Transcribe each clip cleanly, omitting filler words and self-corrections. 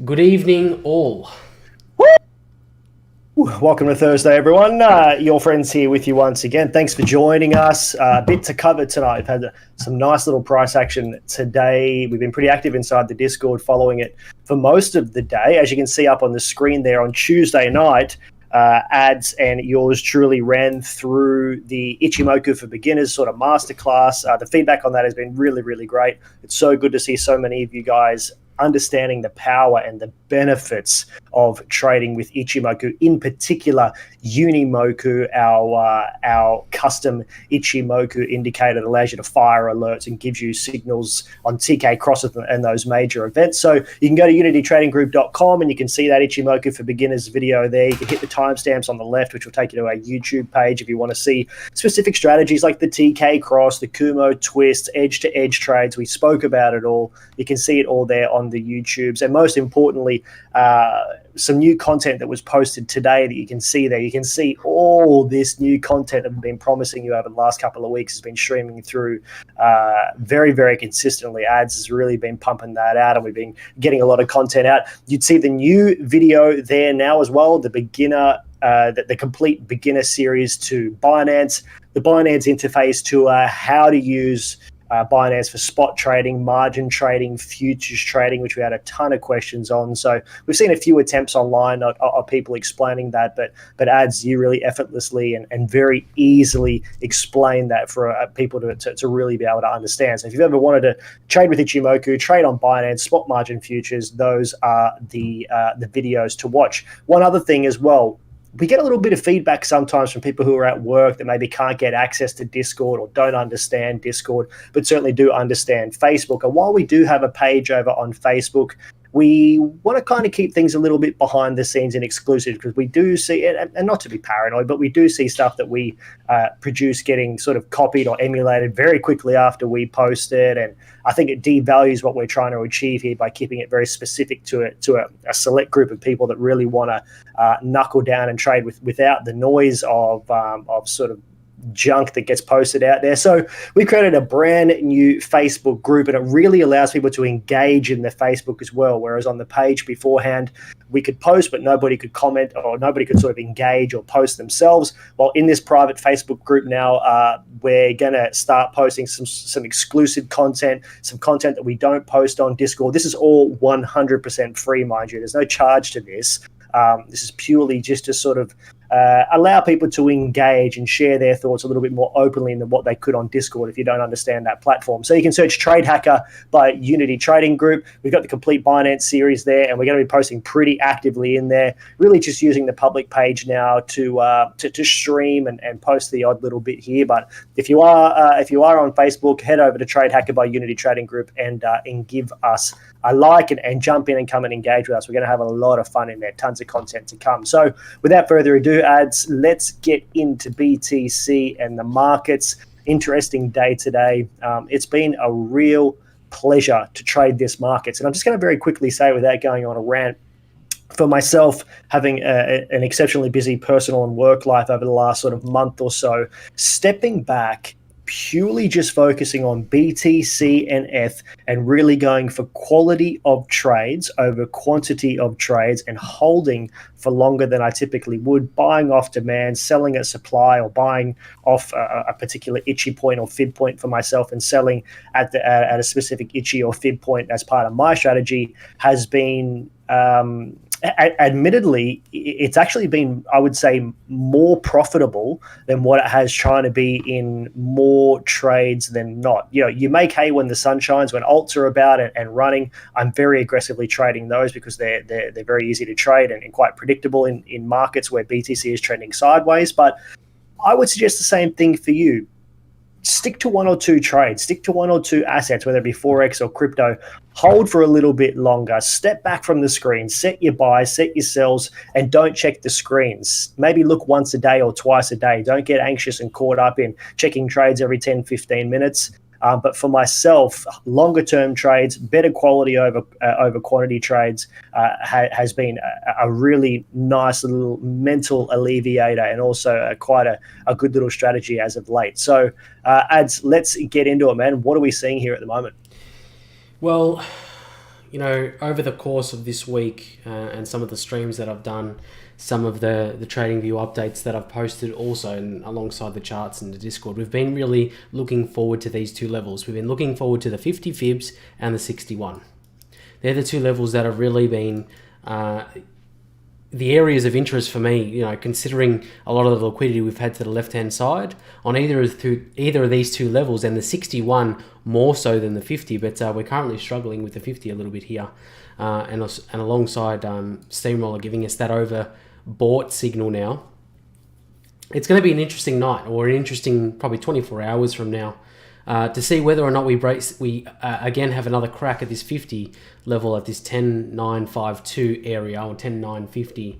Good evening, all. Welcome to Thursday, everyone. Your friends here with you once again. Thanks for joining us. A bit to cover tonight. We've had some nice little price action today. We've been pretty active inside the Discord following it for most of the day. As you can see up on the screen there on Tuesday night, ads and yours truly ran through the Ichimoku for Beginners sort of masterclass. The feedback on that has been really, really great. It's so good to see so many of you guys understanding the power and the benefits of trading with Ichimoku, in particular Unimoku, our custom Ichimoku indicator that allows you to fire alerts and gives you signals on TK crosses and those major events. So you can go to unitytradinggroup.com and you can see that Ichimoku for Beginners video there. You can hit the timestamps on the left, which will take you to our YouTube page if you want to see specific strategies like the TK cross, the Kumo twist, edge-to-edge trades. We spoke about it all. You can see it all there on the YouTubes. And most importantly, some new content that was posted today that you can see there. You can see all this new content that we've been promising you over the last couple of weeks has been streaming through very, very consistently. Ads has really been pumping that out, and we've been getting a lot of content out. You'd see the new video there now as well, the complete beginner series to Binance, the Binance interface to how to use Binance for spot trading, margin trading, futures trading, which we had a ton of questions on. So we've seen a few attempts online of people explaining that, but Ads, you really effortlessly and very easily explain that for people to really be able to understand. So if you've ever wanted to trade with Ichimoku, trade on Binance, spot margin futures, those are the videos to watch. One other thing as well, we get a little bit of feedback sometimes from people who are at work that maybe can't get access to Discord or don't understand Discord, but certainly do understand Facebook. And while we do have a page over on Facebook, we want to kind of keep things a little bit behind the scenes and exclusive, because we do see it, and not to be paranoid, but we do see stuff that we produce getting sort of copied or emulated very quickly after we post it. And I think it devalues what we're trying to achieve here by keeping it very specific to a select group of people that really want to knuckle down and trade without the noise of sort of junk that gets posted out there. So we created a brand new Facebook group, and it really allows people to engage in the Facebook as well. Whereas on the page beforehand, we could post, but nobody could comment, or nobody could sort of engage or post themselves. Well, in this private Facebook group now, we're going to start posting some exclusive content, some content that we don't post on Discord. This is all 100% free, mind you. There's no charge to this. This is purely just to sort of allow people to engage and share their thoughts a little bit more openly than what they could on Discord if you don't understand that platform. So you can search Trade Hacker by Unity Trading Group. We've got the complete Binance series there, and we're going to be posting pretty actively in there, really just using the public page now to stream and post the odd little bit here. But if you are on Facebook, head over to Trade Hacker by Unity Trading Group and give us a like and jump in and come and engage with us. We're going to have a lot of fun in there, tons of content to come. So without further ado, ads, let's get into BTC and the markets. Interesting day today. It's been a real pleasure to trade this markets. And I'm just going to very quickly say, without going on a rant, for myself, having an exceptionally busy personal and work life over the last sort of month or so, stepping back, purely just focusing on BTC and ETH and really going for quality of trades over quantity of trades and holding for longer than I typically would, buying off demand, selling at supply, or buying off a particular itchy point or fib point for myself and selling at a specific itchy or fib point as part of my strategy has been admittedly, it's actually been, I would say, more profitable than what it has trying to be in more trades than not. You know, you make hay when the sun shines. When alts are about and running, I'm very aggressively trading those because they're very easy to trade and quite predictable in markets where BTC is trending sideways. But I would suggest the same thing for you. Stick to one or two trades, stick to one or two assets, whether it be Forex or crypto, hold for a little bit longer, step back from the screen, set your buys, set your sells, and don't check the screens. Maybe look once a day or twice a day. Don't get anxious and caught up in checking trades every 10, 15 minutes. But for myself, longer term trades, better quality over quantity trades has been a really nice little mental alleviator, and also quite a good little strategy as of late. So ads, let's get into it, man. What are we seeing here at the moment? Well, you know, over the course of this week and some of the streams that I've done, some of the TradingView updates that I've posted also, and alongside the charts in the Discord, we've been really looking forward to these two levels. We've been looking forward to the 50 fibs and the 61. They're the two levels that have really been the areas of interest for me, you know, considering a lot of the liquidity we've had to the left-hand side on either of these two levels, and the 61 more so than the 50, but we're currently struggling with the 50 a little bit here. And alongside Steamroller giving us that overbought signal now. It's going to be an interesting night, or an interesting probably 24 hours from now, to see whether or not we again have another crack at this 50 level, at this 10,952 area or 10,950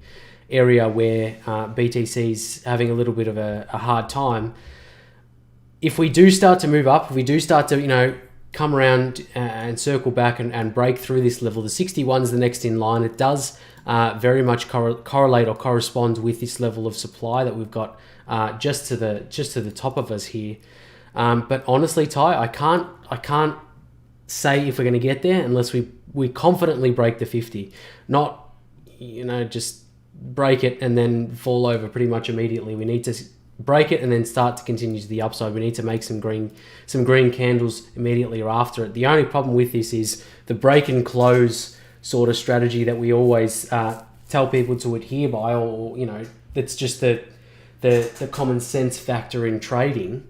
area, where BTC's having a little bit of a hard time. If we do start to move up, if we do start to, you know, come around and circle back and break through this level, the 61 is the next in line. It does very much correlate or correspond with this level of supply that we've got just to the top of us here. But honestly, Ty, I can't say if we're going to get there unless we confidently break the 50, not, you know, just break it and then fall over pretty much immediately. We need to break it and then start to continue to the upside. We need to make some green candles immediately or after it. The only problem with this is the break and close sort of strategy that we always tell people to adhere by, or, you know, that's just the common sense factor in trading.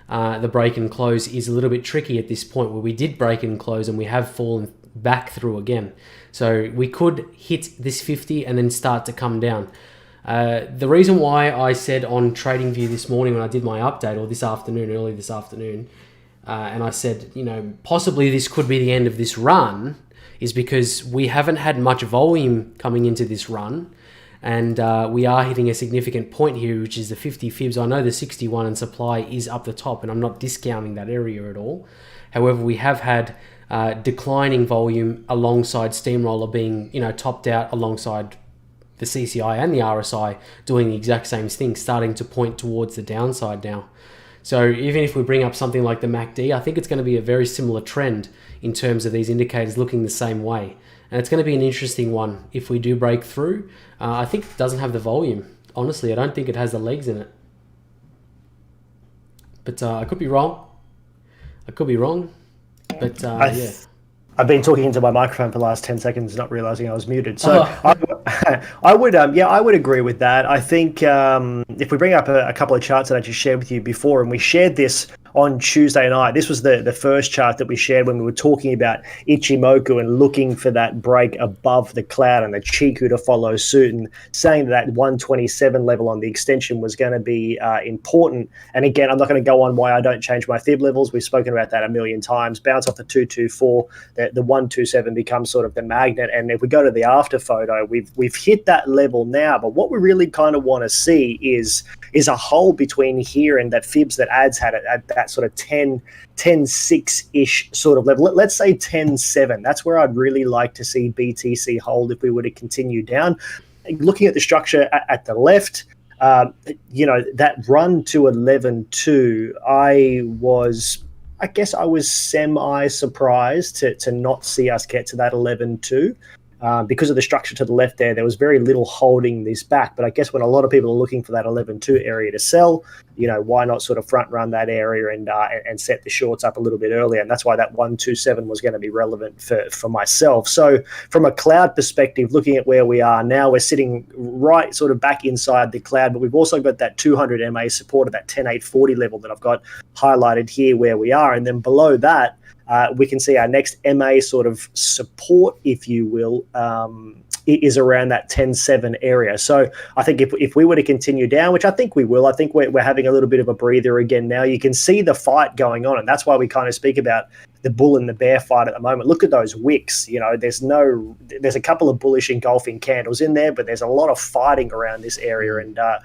The break and close is a little bit tricky at this point, where we did break and close and we have fallen back through again. So we could hit this 50 and then start to come down. The reason why I said on TradingView this morning when I did my update, or this afternoon, early this afternoon, and I said, possibly this could be the end of this run, is because we haven't had much volume coming into this run, and we are hitting a significant point here, which is the 50 fibs. I know the 61 and supply is up the top, and I'm not discounting that area at all. However, we have had declining volume alongside Steamroller being, topped out alongside the CCI and the RSI doing the exact same thing, starting to point towards the downside now. So even if we bring up something like the MACD, I think it's going to be a very similar trend in terms of these indicators looking the same way. And it's going to be an interesting one if we do break through. I think it doesn't have the volume. Honestly, I don't think it has the legs in it. But I could be wrong. But yeah. I've been talking into my microphone for the last 10 seconds, not realizing I was muted. So I would agree with that. I think if we bring up a couple of charts that I just shared with you before, and we shared this on Tuesday night. This was the first chart that we shared when we were talking about Ichimoku and looking for that break above the cloud and the Chiku to follow suit, and saying that 127 level on the extension was going to be important. And again, I'm not going to go on why I don't change my fib levels. We've spoken about that a million times. Bounce off the 224, the 127 becomes sort of the magnet. And if we go to the after photo, we've hit that level now. But what we really kind of want to see is a hole between here and that fibs that ads had at that sort of 10.6-ish sort of level. Let's say 10.7. That's where I'd really like to see BTC hold if we were to continue down. Looking at the structure at the left, that run to 11.2, I guess I was semi-surprised to not see us get to that 11.2. Because of the structure to the left there was very little holding this back. But I guess when a lot of people are looking for that 11.2 area to sell, why not sort of front run that area and set the shorts up a little bit earlier? And that's why that 127 was going to be relevant for myself. So from a cloud perspective, looking at where we are now, we're sitting right sort of back inside the cloud, but we've also got that 200 MA support at that 10.840 level that I've got highlighted here where we are. And then below that, we can see our next MA sort of support, if you will, is around that 10.7 area. So I think if we were to continue down, which I think we will, I think we're having a little bit of a breather again now. You can see the fight going on, and that's why we kind of speak about the bull and the bear fight at the moment. Look at those wicks. There's a couple of bullish engulfing candles in there, but there's a lot of fighting around this area, and a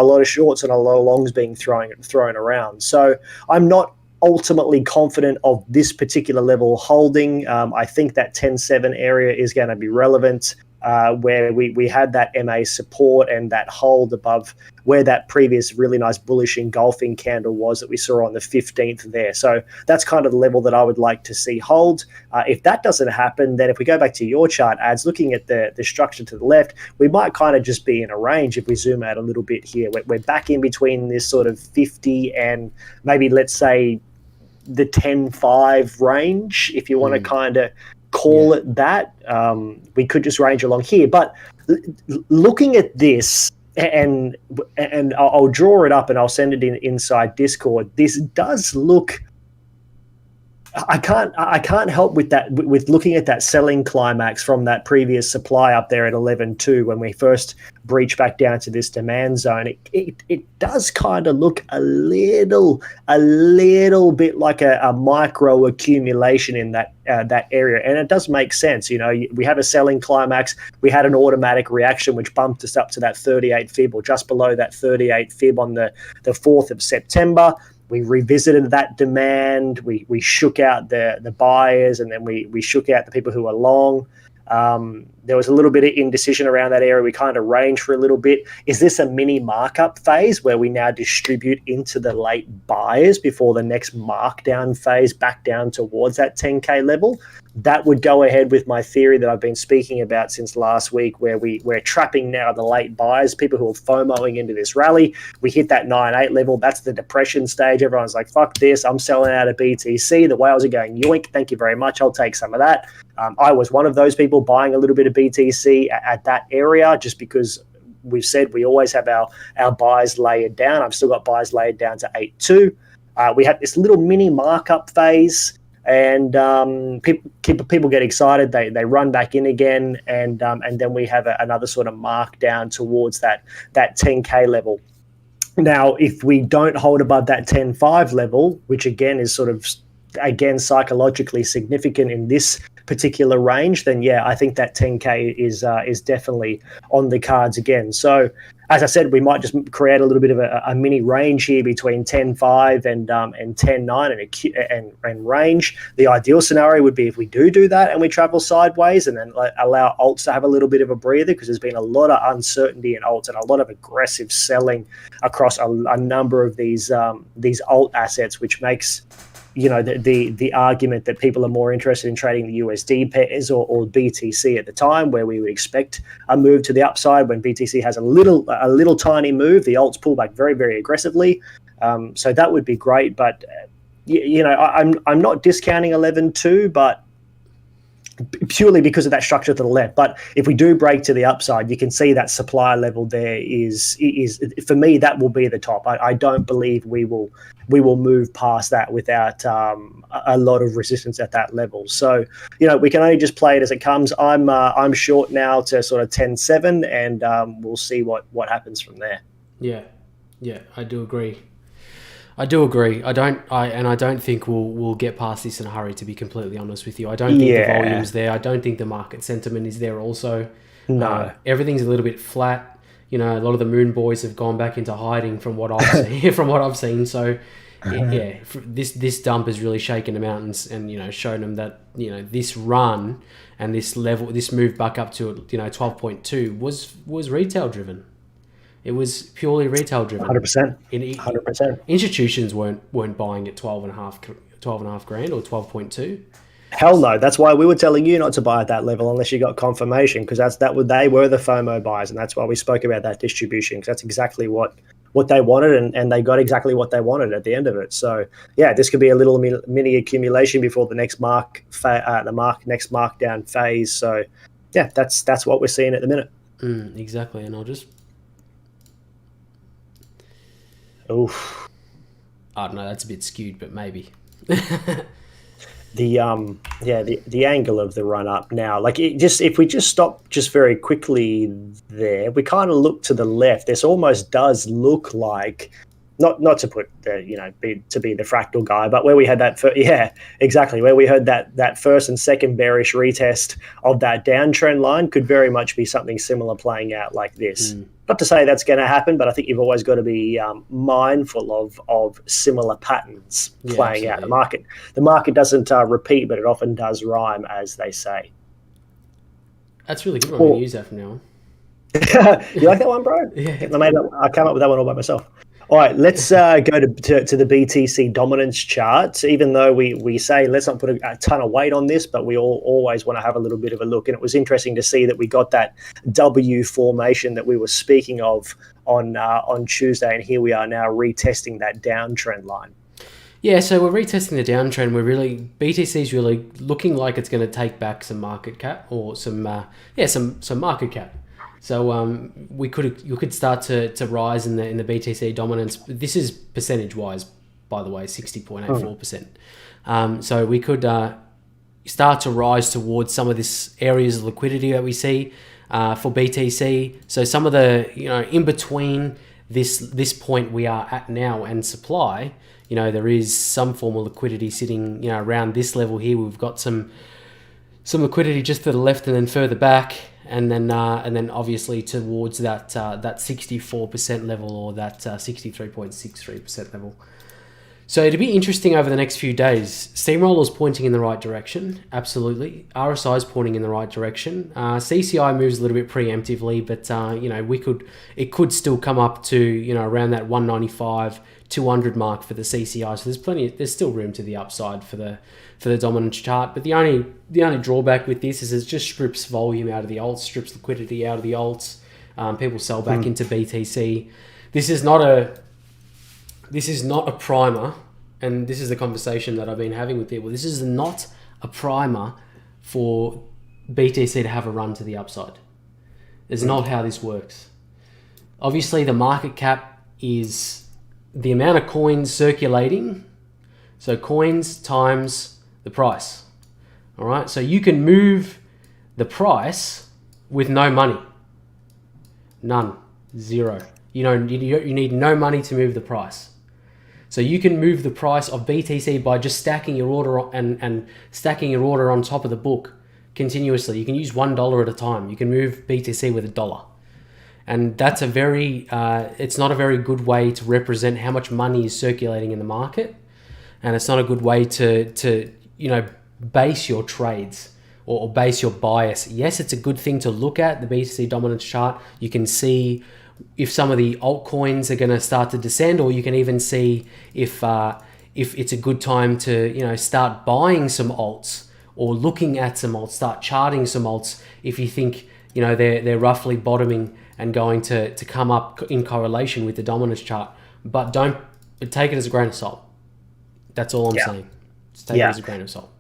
lot of shorts and a lot of longs being thrown around. So I'm not ultimately confident of this particular level holding. I think that 10.7 area is going to be relevant, where we had that MA support and that hold above where that previous really nice bullish engulfing candle was that we saw on the 15th there. So that's kind of the level that I would like to see hold. If that doesn't happen, then if we go back to your chart ads, looking at the structure to the left, we might kind of just be in a range if we zoom out a little bit here. We're back in between this sort of 50 and maybe, let's say, the 10.5 range, if you want to kind of call it that. We could just range along here. But looking at this, and I'll draw it up and I'll send it inside Discord, this does look... I can't help with that, with looking at that selling climax from that previous supply up there at 11.2 when we first breached back down to this demand zone. It does kind of look a little bit like a micro accumulation in that area, and it does make sense. We have a selling climax, we had an automatic reaction which bumped us up to that 38 fib or just below that 38 fib on the 4th of September. We revisited that demand. We shook out the buyers, and then we shook out the people who are long. There was a little bit of indecision around that area. We kind of ranged for a little bit. Is this a mini markup phase where we now distribute into the late buyers before the next markdown phase back down towards that 10K level? That would go ahead with my theory that I've been speaking about since last week, where we're trapping now the late buyers, people who are FOMOing into this rally. We hit that 9.8 level. That's the depression stage. Everyone's like, fuck this, I'm selling out of BTC. The whales are going, yoink, thank you very much, I'll take some of that. I was one of those people buying a little bit of BTC at that area, just because we've said we always have our buys layered down. I've still got buys layered down to 8.2. We had this little mini markup phase. and people get excited. They run back in again, and then we have another sort of mark down towards that 10K level. Now, if we don't hold above that 10.5 level, which again is sort of psychologically significant in this particular range, then yeah, I think that 10K is definitely on the cards again. So as I said, we might just create a little bit of a mini range here between 10.5 and 10.9 and range. The ideal scenario would be if we do that and we travel sideways and then allow alts to have a little bit of a breather, because there's been a lot of uncertainty in alts and a lot of aggressive selling across a number of these alt assets, which makes the argument that people are more interested in trading the USD pairs or BTC at the time, where we would expect a move to the upside. When BTC has a little tiny move, the alts pull back very, very aggressively. So that would be great. But I'm not discounting 11.2, but purely because of that structure to the left. But if we do break to the upside, you can see that supply level there is for me, that will be the top. I don't believe we will move past that without a lot of resistance at that level. So we can only just play it as it comes. I'm short now to sort of 10.7, and we'll see what happens from there. Yeah, I do agree. I don't think we'll get past this in a hurry, to be completely honest with you. I don't think the volume's there. I don't think the market sentiment is there also. No. Everything's a little bit flat. A lot of the moon boys have gone back into hiding from what I've seen. So this dump has really shaken the mountains and shown them that this run and this level, this move back up to 12.2 was retail driven. It was purely retail driven. 100%. 100%. Institutions weren't buying at 12.5 grand or 12.2. Hell no. That's why we were telling you not to buy at that level unless you got confirmation, because they were the FOMO buyers, and that's why we spoke about that distribution, because that's exactly what they wanted, and they got exactly what they wanted at the end of it. So yeah, this could be a little mini accumulation before the next next markdown phase. So yeah, that's what we're seeing at the minute. Exactly, and I'll just. Oof. I don't know, that's a bit skewed, but maybe. The angle of the run up now, if we just stop just very quickly there, we kind of look to the left. This almost does look like, not to put to be the fractal guy, but where we had that where we heard that first and second bearish retest of that downtrend line could very much be something similar playing out like this. Not to say that's going to happen, but I think you've always got to be mindful of similar patterns playing out. The market doesn't repeat, but it often does rhyme, as they say. That's really good. I'm going to use that from now on. You like that one, bro? Yeah. I came up with that one all by myself. All right, let's go to the BTC dominance chart. Even though we say let's not put a ton of weight on this, but we always want to have a little bit of a look. And it was interesting to see that we got that W formation that we were speaking of on Tuesday, and here we are now retesting that downtrend line. Yeah, so we're retesting the downtrend. BTC is really looking like it's going to take back some market cap or some market cap. So you could start to rise in the BTC dominance. This is percentage wise, by the way, 60.84%. So we could start to rise towards some of this areas of liquidity that we see for BTC. So some of the in between this point we are at now and supply, there is some form of liquidity sitting around this level here. We've got some liquidity just to the left and then further back. And then obviously towards that 64% level or that 63.63% level. So it'll be interesting over the next few days. Steamroller's pointing in the right direction, absolutely. RSI is pointing in the right direction. CCI moves a little bit preemptively, but it could still come up to around that 195, 200 mark for the CCI. So there's still room to the upside for the dominance chart. But the only drawback with this is it just strips volume out of the alts, strips liquidity out of the alts. People sell back into BTC. This is not a primer, and this is the conversation that I've been having with people. This is not a primer for BTC to have a run to the upside. It's not how this works. Obviously, the market cap is the amount of coins circulating. So coins times the price. All right, so you can move the price with no money. None. Zero. You need no money to move the price. So you can move the price of BTC by just stacking your order and stacking your order on top of the book continuously. You can use $1 at a time. You can move BTC with $1. And that's it's not a very good way to represent how much money is circulating in the market. And it's not a good way to base your trades or base your bias. Yes, it's a good thing to look at, the BTC dominance chart. You can see if some of the altcoins are going to start to descend, or you can even see if it's a good time to start buying some alts or looking at some alts, start charting some alts if you think they're roughly bottoming and going to come up in correlation with the dominance chart. But don't take it as a grain of salt. That's all I'm saying. Just take it as a grain of salt.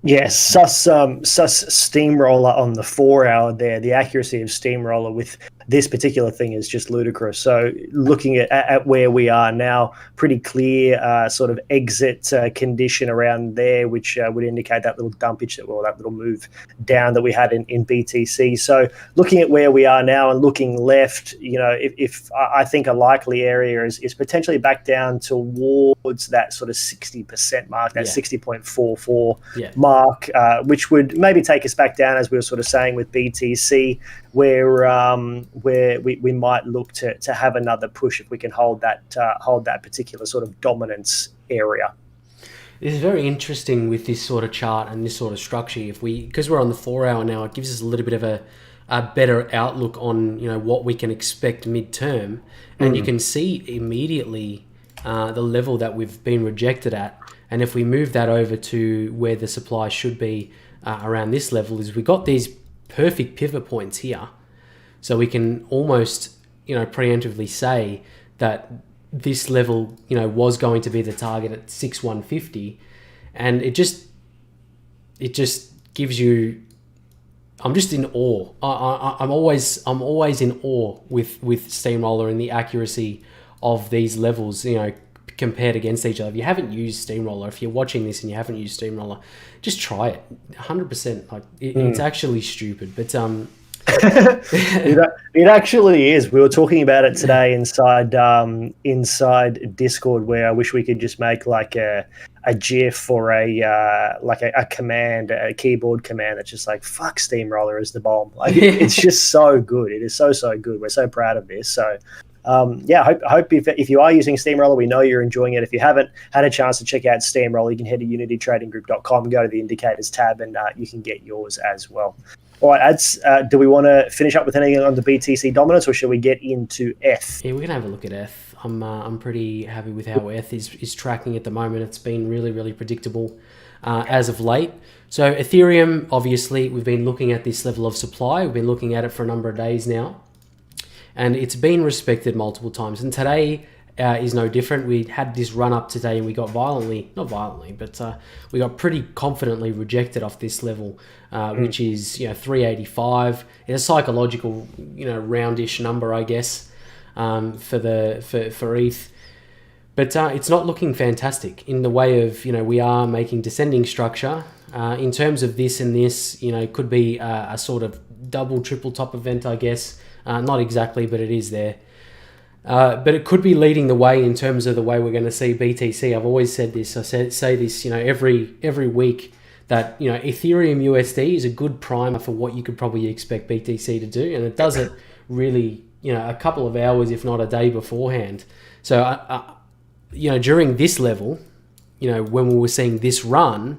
Yes, sus steamroller on the 4 hour there. The accuracy of steamroller with this particular thing is just ludicrous. So looking at where we are now, pretty clear sort of exit condition around there, which would indicate that little dumpage, that little move down that we had in BTC. So looking at where we are now and looking left, if I think a likely area is potentially back down towards that sort of 60% mark, that 60.44 mark, which would maybe take us back down, as we were sort of saying with BTC, where we might look to have another push if we can hold that particular sort of dominance area. It's very interesting with this sort of chart and this sort of structure. Because we're on the 4 hour now, it gives us a little bit of a better outlook on what we can expect midterm, and you can see immediately the level that we've been rejected at. And if we move that over to where the supply should be around this level, is we got these perfect pivot points here. So we can almost, preemptively say that this level, was going to be the target at 6,150. And it just gives you, I'm just in awe. I'm always in awe with Steamroller and the accuracy of these levels, compared against each other. If you haven't used Steamroller, if you're watching this and you haven't used Steamroller, just try it. 100%. It's actually stupid, but it actually is. We were talking about it today inside Discord, where I wish we could just make like a GIF or a command, a keyboard command that's just like "fuck Steamroller" is the bomb. It's just so good. It is so good. We're so proud of this. So. Hope if you are using Steamroller, we know you're enjoying it. If you haven't had a chance to check out Steamroller, you can head to unitytradinggroup.com, go to the indicators tab, and you can get yours as well. All right, Ads, do we want to finish up with anything on the BTC dominance, or shall we get into ETH? Yeah, we can have a look at ETH. I'm pretty happy with how ETH is tracking at the moment. It's been really, really predictable as of late. So Ethereum, obviously, we've been looking at this level of supply. We've been looking at it for a number of days now. And it's been respected multiple times. And today is no different. We had this run up today and we got we got pretty confidently rejected off this level, which is 385. It's a psychological roundish number, I guess, for ETH. But it's not looking fantastic in the way of we are making descending structure. In terms of this and this, could be a sort of double, triple top event, I guess. Not exactly, but it is there. But it could be leading the way in terms of the way we're going to see BTC. I've always said this. I say this, every week that Ethereum USD is a good primer for what you could probably expect BTC to do, and it does it really a couple of hours, if not a day beforehand. So during this level, when we were seeing this run.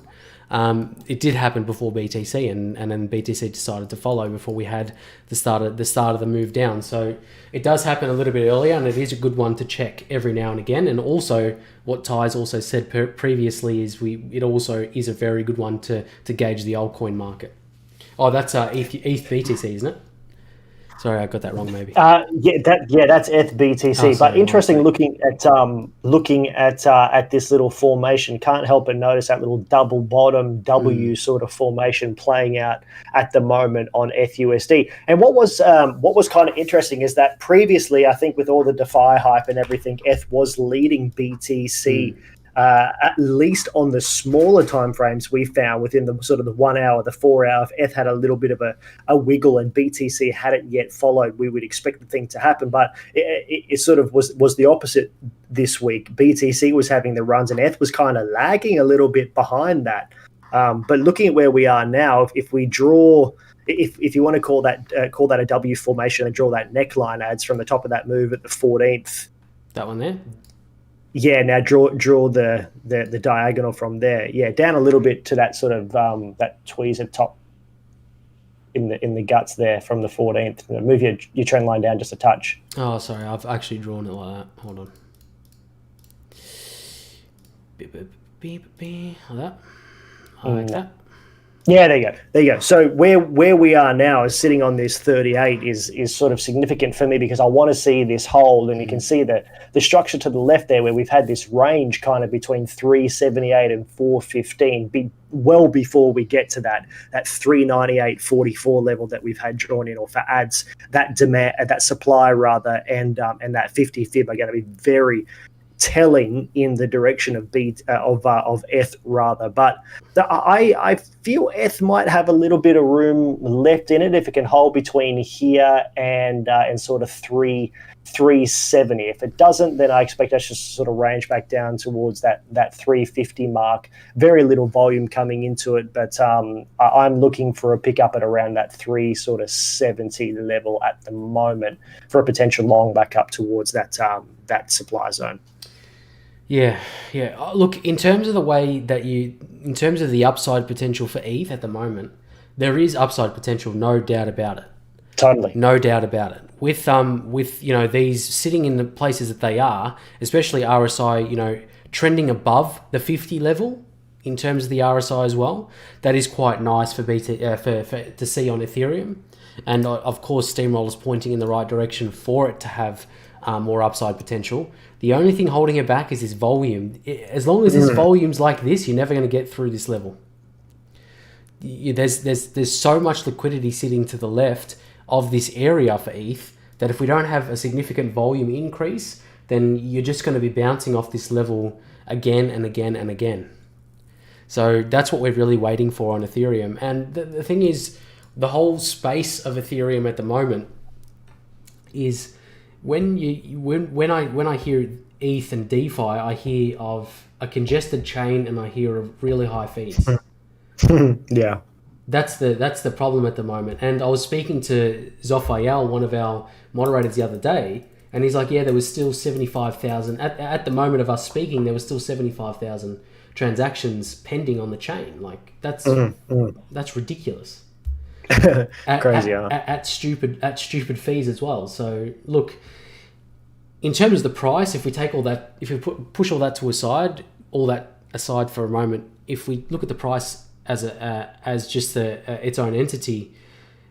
It did happen before BTC, and then BTC decided to follow before we had the start of the move down. So it does happen a little bit earlier, and it is a good one to check every now and again. And also, what Ty's also said previously is it also is a very good one to gauge the altcoin market. Oh, that's ETH BTC, isn't it? Sorry, I got that wrong. Maybe. That's ETH BTC. But interesting, looking at this little formation, can't help but notice that little double bottom W sort of formation playing out at the moment on ETH USD. And what was kind of interesting is that previously, I think with all the DeFi hype and everything, ETH was leading BTC at least on the smaller timeframes we found within the sort of the 1 hour, the 4 hour, if ETH had a little bit of a wiggle and BTC hadn't yet followed, we would expect the thing to happen. But it sort of was the opposite this week. BTC was having the runs and ETH was kind of lagging a little bit behind that. But looking at where we are now, if we draw, if you want to call that a W formation and draw that neckline adds from the top of that move at the 14th. That one there? Yeah, now draw the diagonal from there. Yeah, down a little bit to that sort of that tweezer top in the guts there from the 14th. Move your trend line down just a touch. Oh, sorry, I've actually drawn it like that. Hold on. Like that. I like that. Yeah, there you go. So where we are now is sitting on this 38 is sort of significant for me because I want to see this hold, and you can see the structure to the left there where we've had this range kind of between 378 and 415 well before we get to that 398.44 level that we've had drawn in, or for ads, that demand, that supply rather, and that 50 fib are going to be very telling in the direction of ETH rather. But I feel ETH might have a little bit of room left in it if it can hold between here and sort of 370. If it doesn't, then I expect us to sort of range back down towards that 350 mark. Very little volume coming into it, but I'm looking for a pickup at around that 370 level at the moment for a potential long back up towards that supply zone. Yeah. Look, in terms of the upside potential for ETH at the moment, there is upside potential, no doubt about it. Totally. No doubt about it. With these sitting in the places that they are, especially RSI, trending above the 50 level in terms of the RSI as well, that is quite nice for to see on Ethereum. And of course, Steamroller's pointing in the right direction for it to have more upside potential. The only thing holding it back is this volume. As long as this volume's like this, you're never going to get through this level. There's so much liquidity sitting to the left of this area for ETH that if we don't have a significant volume increase, then you're just going to be bouncing off this level again and again and again. So that's what we're really waiting for on Ethereum. And the thing is, the whole space of Ethereum at the moment is when I hear ETH and DeFi, I hear of a congested chain and I hear of really high fees. Yeah. That's the problem at the moment. And I was speaking to Zophael, one of our moderators, the other day, and he's like, yeah, there was still 75,000 at the moment of us speaking. There was still 75,000 transactions pending on the chain. Like that's ridiculous. Crazy, at stupid fees as well. So look, in terms of the price, if we take all that, if we push all that aside for a moment, if we look at the price as just its own entity,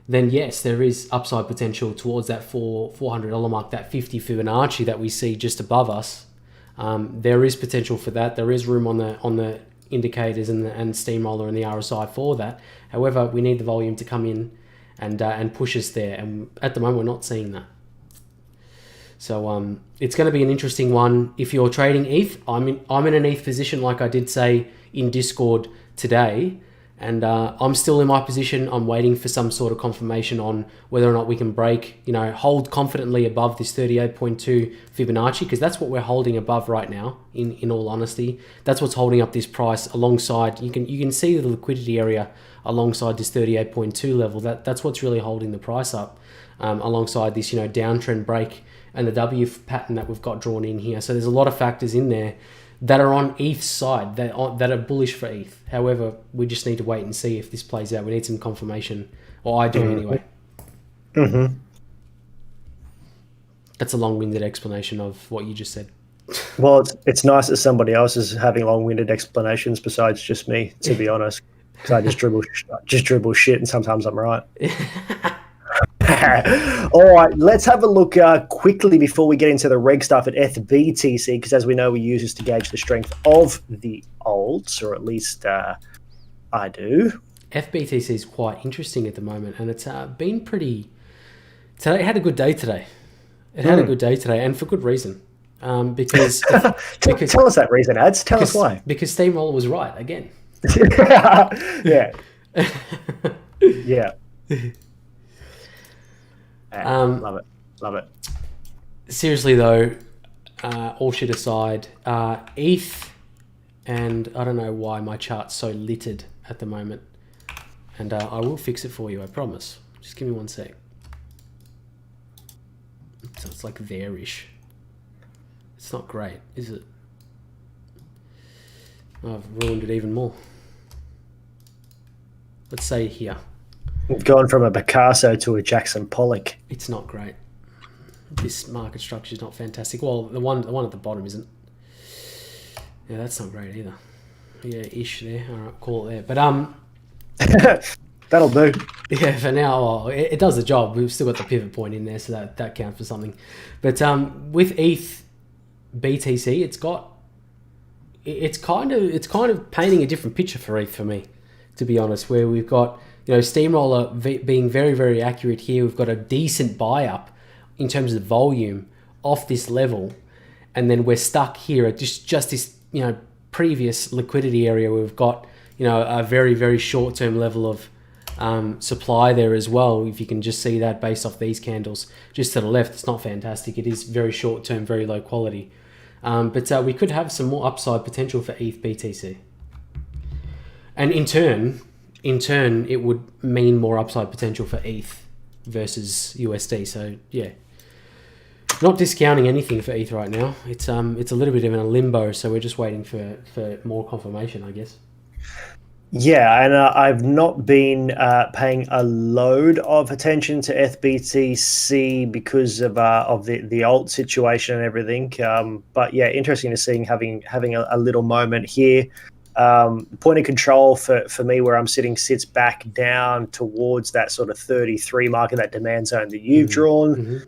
then yes, there is upside potential towards that $400 mark, that 50 Fibonacci that we see just above us. There is potential for that. There is room on the indicators and Steamroller and the RSI for that. However, we need the volume to come in and push us there. And at the moment, we're not seeing that. So it's going to be an interesting one. If you're trading ETH, I'm in an ETH position, like I did say in Discord today. And I'm still in my position. I'm waiting for some sort of confirmation on whether or not we can break, hold confidently above this 38.2 Fibonacci, because that's what we're holding above right now, in all honesty. That's what's holding up this price alongside, you can see the liquidity area alongside this 38.2 level. That's what's really holding the price up, alongside this, downtrend break and the W pattern that we've got drawn in here. So there's a lot of factors in there that are on ETH's side, that are bullish for ETH. However, we just need to wait and see if this plays out. We need some confirmation, or I do anyway. Mm-hmm. That's a long-winded explanation of what you just said. Well, it's nice that somebody else is having long-winded explanations besides just me, to be honest. Because I just dribble shit, and sometimes I'm right. All right, let's have a look quickly before we get into the reg stuff at FBTC, because as we know, we use this to gauge the strength of the alts, or at least I do. FBTC is quite interesting at the moment, and it's been pretty... Today, it had a good day today. It had a good day today, and for good reason. Because Tell us that reason, Ads. Tell us why. Because Steamroller was right again. Yeah. Yeah. Love it. Love it. Seriously though, all shit aside, ETH, and I don't know why my chart's so littered at the moment, and I will fix it for you, I promise. Just give me 1 sec. So it's like there-ish. It's not great, is it? I've ruined it even more. Let's say here. We've gone from a Picasso to a Jackson Pollock. It's not great. This market structure is not fantastic. Well, the one at the bottom isn't. Yeah, that's not great either. Yeah, ish there. All right, call it there. But that'll do. Yeah, for now, well, it does the job. We've still got the pivot point in there, so that counts for something. But with ETH, BTC, it's kind of painting a different picture for ETH for me, to be honest. Where we've got Steamroller being very, very accurate here. We've got a decent buy up in terms of volume off this level, and then we're stuck here at just this previous liquidity area where we've got a very, very short term level of supply there as well. If you can just see that based off these candles just to the left, it's not fantastic. It is very short term, very low quality, but we could have some more upside potential for ETH BTC, and in turn it would mean more upside potential for ETH versus USD. So yeah, not discounting anything for ETH right now. It's a little bit in a limbo, so we're just waiting for more confirmation, I guess. Yeah, and I've not been paying a load of attention to FBTC because of the alt situation and everything. But yeah, interesting to see having a little moment here. Point of control for me where I'm sitting sits back down towards that sort of 33 marker, that demand zone that you've drawn. Mm-hmm.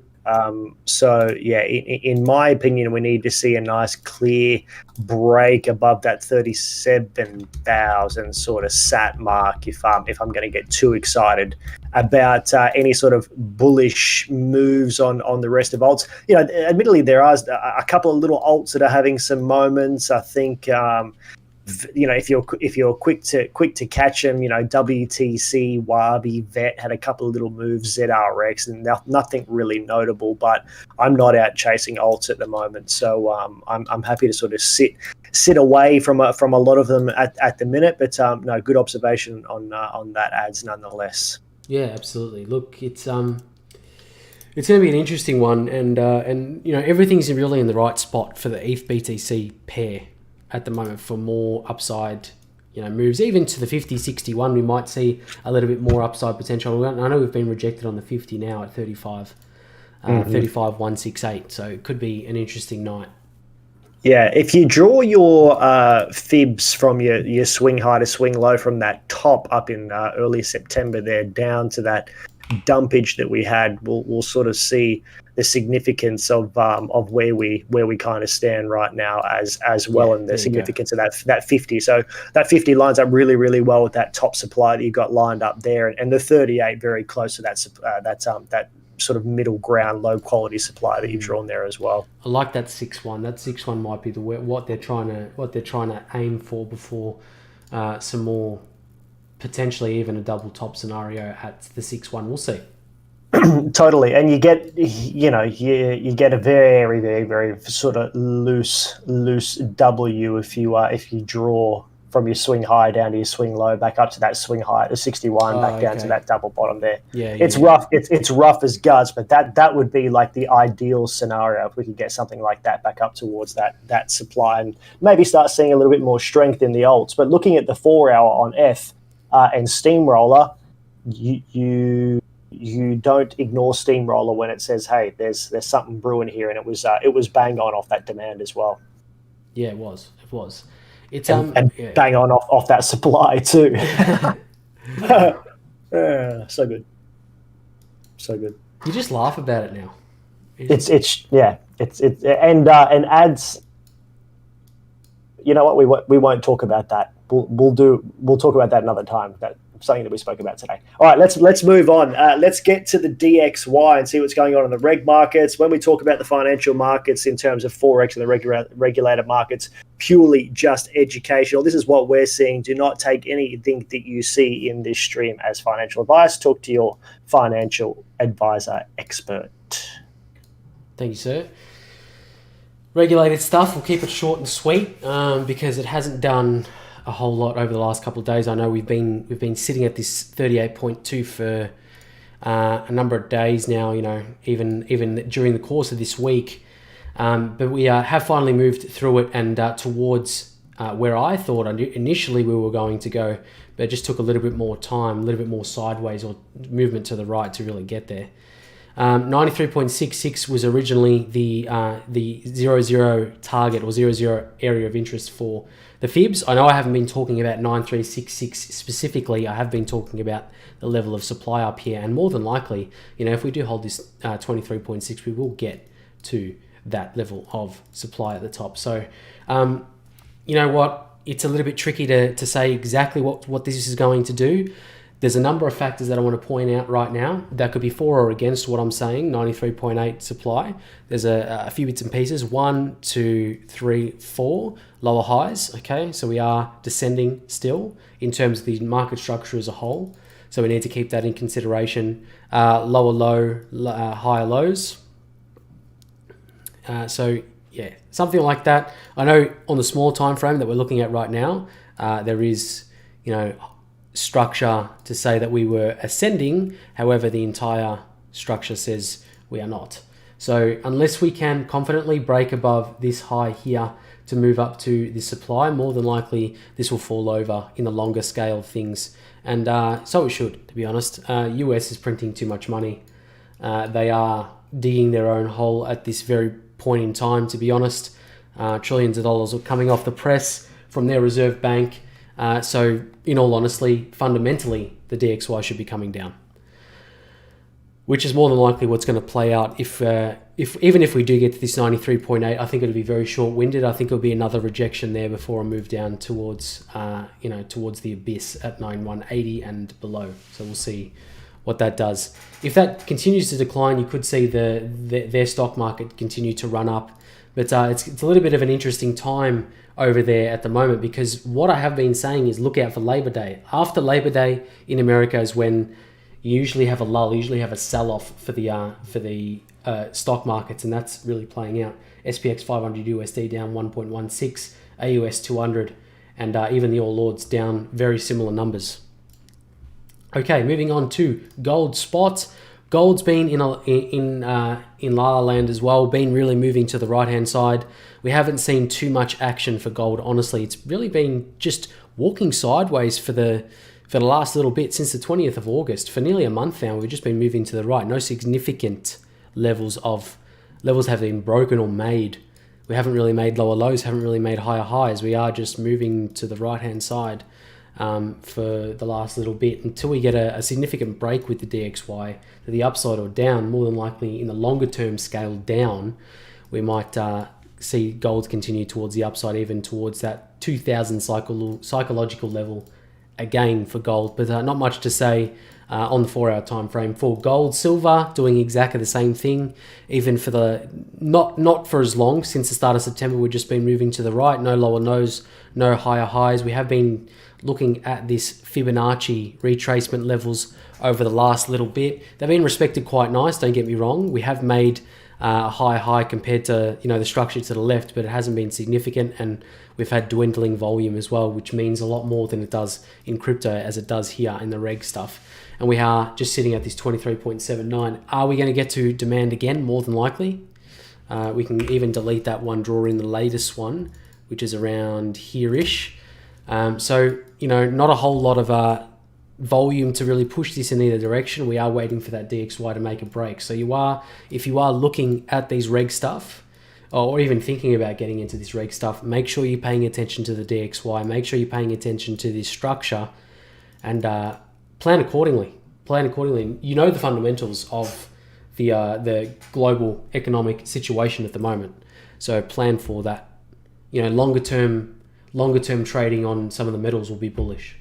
So yeah, in my opinion, we need to see a nice clear break above that 37,000 sort of sat mark if I'm going to get too excited about any sort of bullish moves on the rest of alts. Admittedly, there are a couple of little alts that are having some moments. I think if you're quick to catch them, WTC, Wabi, Vet had a couple of little moves, ZRX, and nothing really notable. But I'm not out chasing alts at the moment, so I'm happy to sort of sit away from a lot of them at the minute. But no, good observation on that Ads nonetheless. Yeah, absolutely. Look, it's going to be an interesting one, and everything's really in the right spot for the ETH BTC pair at the moment for more upside, moves. Even to the 50-61, we might see a little bit more upside potential. I know we've been rejected on the 50 now at 35, 35,168. So it could be an interesting night. Yeah, if you draw your fibs from your swing high to swing low from that top up in early September there down to that dumpage that we had, we'll sort of see the significance of where we kind of stand right now as well, and the significance of that 50. So that 50 lines up really, really well with that top supply that you got lined up there, and the 38 very close to that sort of middle ground, low quality supply that you've drawn there as well. I like that 6-1. That 6-1 might be what they're trying to aim for before some more, potentially even a double top scenario at the 6-1. We'll see. Totally, and you get you get a very, very, very sort of loose W if you draw from your swing high down to your swing low, back up to that swing high, the 61, back down to that double bottom there. It's rough. It's rough as guts, but that would be like the ideal scenario if we could get something like that back up towards that supply and maybe start seeing a little bit more strength in the alts. But looking at the 4 hour on F and Steamroller, you don't ignore Steamroller when it says, hey, there's something brewing here, and it was bang on off that demand as well. Yeah, it was. It's and bang on off that supply too. So good. You just laugh about it now. It's and Ads. You know what? We won't talk about that. We'll talk about that another time. something that we spoke about today. All right, let's move on. Let's get to the DXY and see what's going on in the reg markets. When we talk about the financial markets in terms of Forex and the regulated markets, purely just educational. This is what we're seeing. Do not take anything that you see in this stream as financial advice. Talk to your financial advisor expert. Thank you, sir. Regulated stuff, we'll keep it short and sweet because it hasn't done a whole lot over the last couple of days. I know we've been sitting at this 38.2 for a number of days now, even during the course of this week. But we have finally moved through it and towards where I thought initially we were going to go, but it just took a little bit more time, a little bit more sideways or movement to the right to really get there. 93.66 was originally the 0-0 target or 0-0 area of interest for the fibs. I know I haven't been talking about 9366 specifically. I have been talking about the level of supply up here, and more than likely, if we do hold this 23.6, we will get to that level of supply at the top. So, you know what? It's a little bit tricky to say exactly what this is going to do. There's a number of factors that I want to point out right now that could be for or against what I'm saying, 93.8 supply. There's a few bits and pieces, 1, 2, 3, 4 lower highs, okay? So we are descending still in terms of the market structure as a whole. So we need to keep that in consideration. Lower low, higher lows. So yeah, something like that. I know on the small time frame that we're looking at right now, there is, structure to say that we were ascending. However, the entire structure says we are not. So unless we can confidently break above this high here to move up to the supply, more than likely this will fall over in the longer scale of things. And so it should, to be honest. US is printing too much money. They are digging their own hole at this very point in time, to be honest. Trillions of dollars are coming off the press from their reserve bank. So in all honesty, fundamentally, the DXY should be coming down, which is more than likely what's going to play out. If even if we do get to this 93.8, I think it'll be very short-winded. I think it'll be another rejection there before a move down towards towards the abyss at 9180 and below. So we'll see what that does. If that continues to decline, you could see their stock market continue to run up. But it's a little bit of an interesting time over there at the moment, because what I have been saying is look out for Labor Day. After Labor Day in America is when you usually have a lull, you usually have a sell-off for the stock markets, and that's really playing out. SPX 500 USD down 1.16, AUS 200, and even the All Ords down very similar numbers. Okay, moving on to gold spot. Gold's been in La La Land as well, been really moving to the right-hand side. We haven't seen too much action for gold, honestly. It's really been just walking sideways for the last little bit since the 20th of August. For nearly a month now, we've just been moving to the right. No significant levels have been broken or made. We haven't really made lower lows, haven't really made higher highs. We are just moving to the right-hand side for the last little bit until we get a significant break with the DXY to the upside or down. More than likely in the longer term scale down, we might see gold continue towards the upside, even towards that 2000 psychological level again for gold. But not much to say on the 4 hour time frame for gold. Silver doing exactly the same thing, even for the not for as long. Since the start of September, we've just been moving to the right. No lower lows, no higher highs. We have been looking at this Fibonacci retracement levels over the last little bit. They've been respected quite nice, don't get me wrong. We have made a high compared to the structure to the left, but it hasn't been significant, and we've had dwindling volume as well, which means a lot more than it does in crypto as it does here in the reg stuff. And we are just sitting at this 23.79. Are we going to get to demand again? More than likely. We can even delete that one, draw in the latest one, which is around here-ish. So, not a whole lot of volume to really push this in either direction. We are waiting for that DXY to make a break. So if you are looking at these reg stuff, or even thinking about getting into this reg stuff, make sure you're paying attention to the DXY, make sure you're paying attention to this structure, and plan accordingly. You know the fundamentals of the global economic situation at the moment. So plan for that. Longer term trading on some of the metals will be bullish.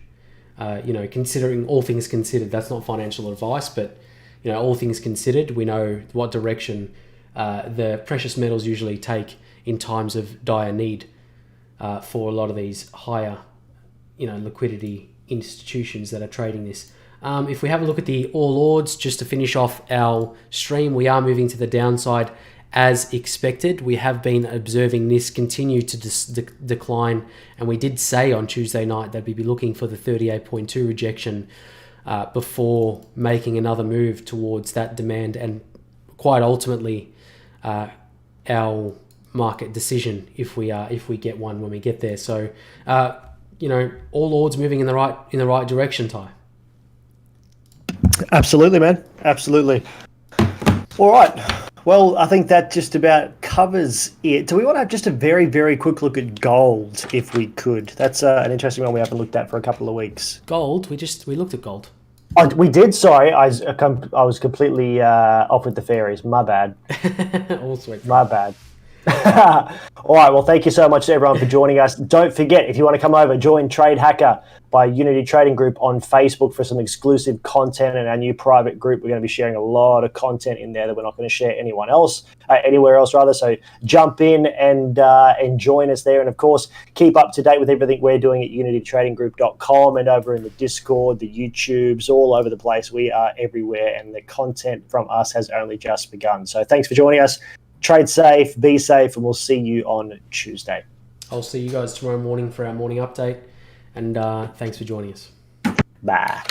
Considering all things considered, that's not financial advice, but all things considered, we know what direction the precious metals usually take in times of dire need for a lot of these higher, liquidity institutions that are trading this. If we have a look at the All Ords, just to finish off our stream, we are moving to the downside as expected. We have been observing this continue to decline, and we did say on Tuesday night that we'd be looking for the 38.2 rejection before making another move towards that demand, and quite ultimately our market decision if we get one when we get there. So all odds moving in the right direction, Ty. Absolutely, man. Absolutely. All right. Well, I think that just about covers it. Do we want to have just a very, very quick look at gold, if we could? That's an interesting one we haven't looked at for a couple of weeks. Gold? We looked at gold. Oh, we did. Sorry, I was completely off with the fairies. My bad. All sweet. My bad. All right. Well, thank you so much to everyone for joining us. Don't forget, if you want to come over, join Trade Hacker by Unity Trading Group on Facebook for some exclusive content and our new private group. We're going to be sharing a lot of content in there that we're not going to share anywhere else. So jump in and join us there. And of course, keep up to date with everything we're doing at unitytradinggroup.com and over in the Discord, the YouTubes, all over the place. We are everywhere, and the content from us has only just begun. So thanks for joining us. Trade safe, be safe, and we'll see you on Tuesday. I'll see you guys tomorrow morning for our morning update, and thanks for joining us. Bye.